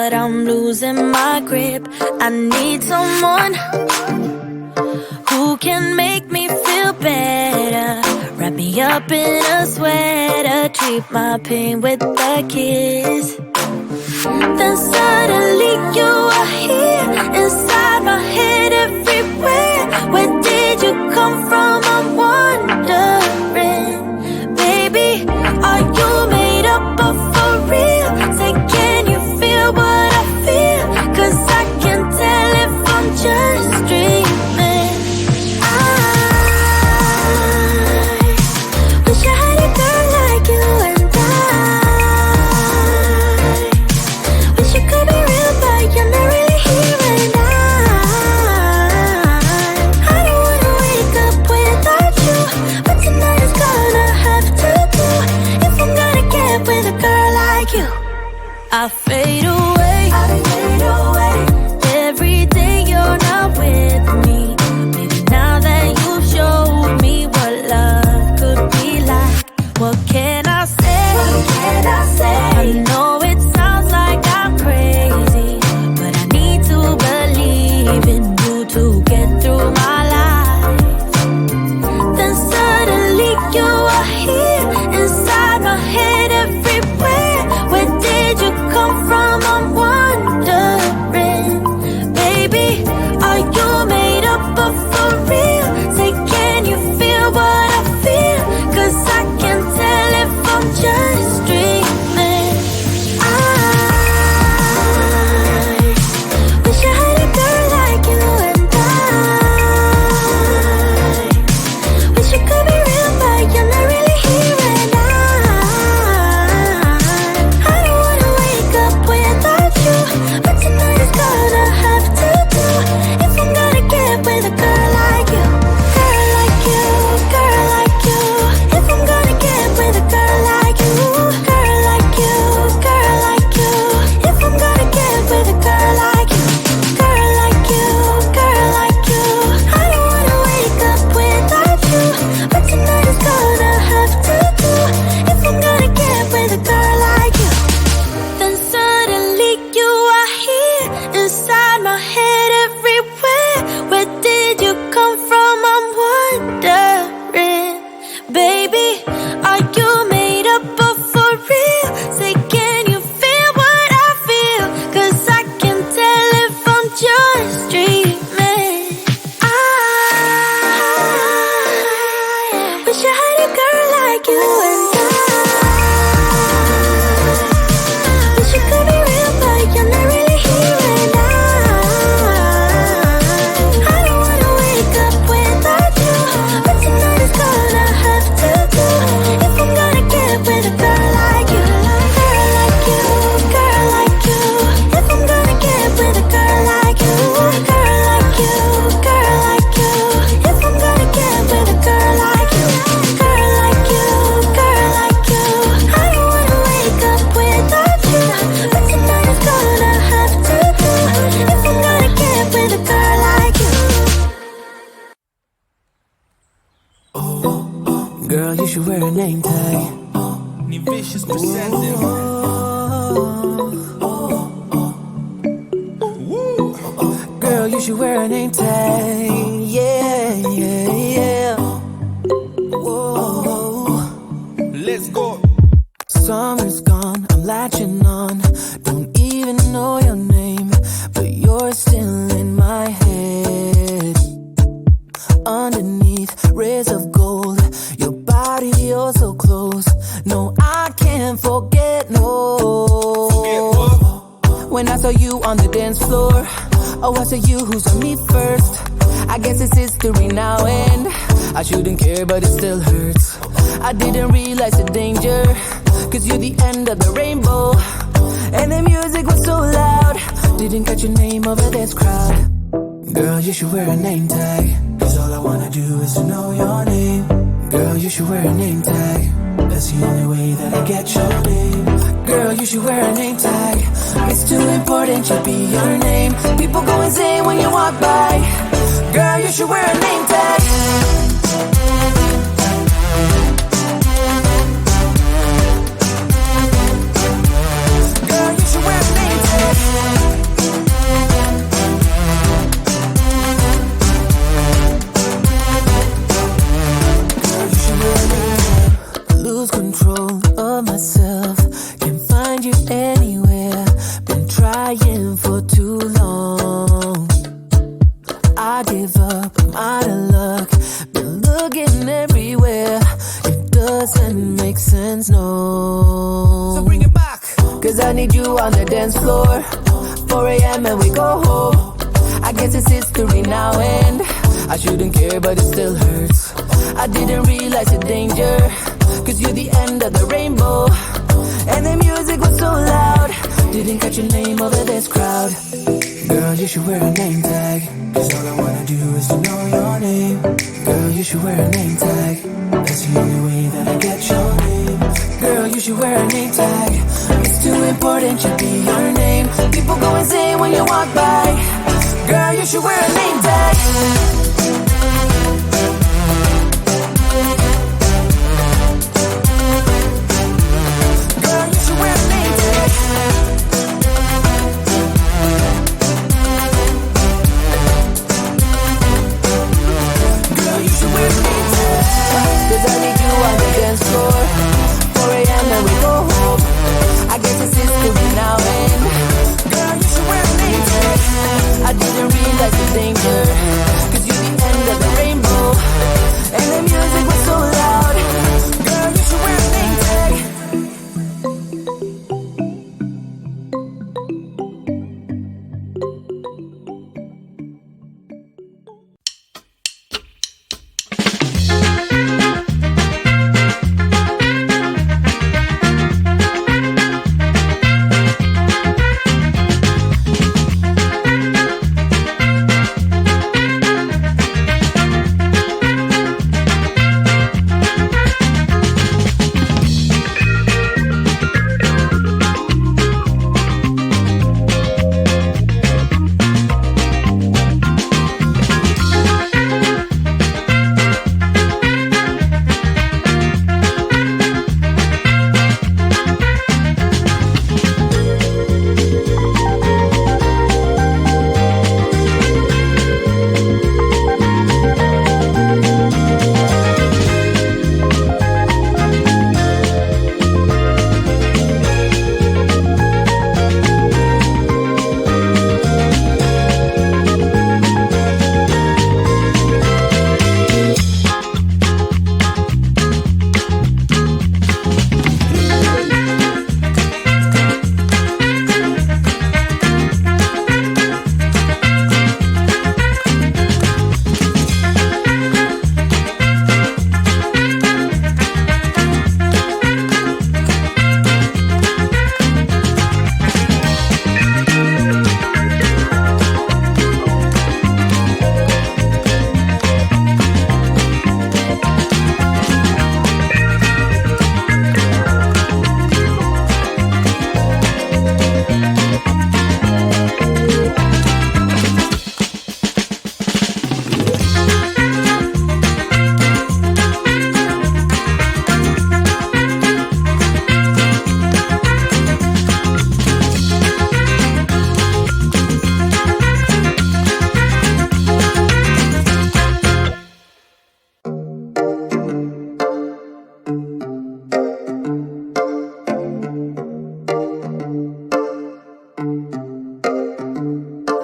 but I'm losing my grip. I need someone who can make me feel better. Wrap me up in a sweater, treat my pain with a kiss. Then suddenly you are here, inside my head everywhere. Where did you come from? I'm wondering. Baby, are you made up of for real? Say, can you feel what I feel? 'Cause I can tell if I'm just dreaming. I wish I had a girl like you, and I wish you could be real, but you're not really here. And I don't wanna wake up without you, but tonight is gonna have to do. If I'm gonna get with a girl like you, I fade away, I fade away. Every day you're not with me. Maybe now that you've showed me what love could be like, what can I say? What can I say? I know it sounds like I'm crazy, but I need to believe in you to get through my life. Then suddenly you are here, inside my head everywhere. Where did you come from? I'm wondering. Baby, are you made up of for real? Say, can you feel what I feel? 'Cause I can tell if I'm just dreaming. I wish I had a girl like you, and I wish you could be real, but you're not really here. And I don't wanna wake up without you, but tonight is gonna have to do. If I'm gonna get with a girl like you, girl like you, girl like you. If I'm gonna get with a girl like you, girl like you, girl like you. If I'm gonna get with a girl like you, girl like you, girl like you. I don't wanna wake up without you, but tonight is gonna have to do. If I'm gonna get with a girl like you. Then suddenly you are here, inside my head everywhere. Where did you come from? I'm wondering. Baby, are you made up of for real? Say, can you feel what I feel? 'Cause I can tell if I'm just dreaming. I wish I had a girl like you, and I wish you could be real, but you're not really here. And I don't wanna wake up without you, but tonight is gonna have to do. If I'm gonna get with a girl like you, girl like you, girl like you. If I'm gonna get with a girl like you, girl like you, girl like you. If I'm gonna get with a girl like you, girl like you, girl like you. I don't wanna wake up without you, but tonight is gonna have to do. If I'm gonna get with a girl like you. Girl, you should wear a name tag. Ni vicious presenting. Girl, you should wear a name tag. Yeah, yeah, yeah. Whoa. Let's go. Summer's gone, I'm latching on. Don't even know your name, but you're still in my head. Underneath rays of gold, your body, you're so close. No, I can't forget, no. When I saw you on the dance floor, oh, I saw you who saw me first. I guess it's history now, and I shouldn't care, but it still hurts. I didn't realize the danger, 'cause you're the end of the rainbow, and the music was so loud. Didn't catch your name over this crowd. Girl, you should wear a name tag, 'cause all I wanna do is to know your name. Girl, you should wear a name tag. That's the only way that I get your name. Girl, you should wear a name tag. It's too important, should be your name. People go insane when you walk by. Girl, you should wear a name tag. Girl, you should wear a name tag. Cause I need you on the dance floor. 4 a.m. and we go home. I guess it's history now and I shouldn't care but it still hurts. I didn't realize the danger, cause you're the end of the rainbow. And the music was so loud, didn't catch your name over this crowd. Girl, you should wear a name tag, cause all I wanna do is to know your name. Girl, you should wear a name tag, that's the only way that I get your name. Girl, you should wear a name tag, it's too important to be your name. People go insane when you walk by. Girl, you should wear a name tag.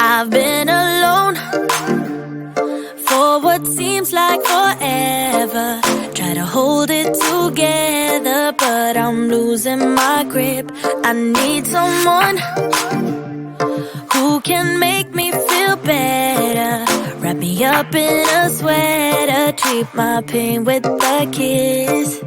I've been alone for what seems like forever. Try to hold it together, but I'm losing my grip. I need someone who can make me feel better. Wrap me up in a sweater, treat my pain with a kiss.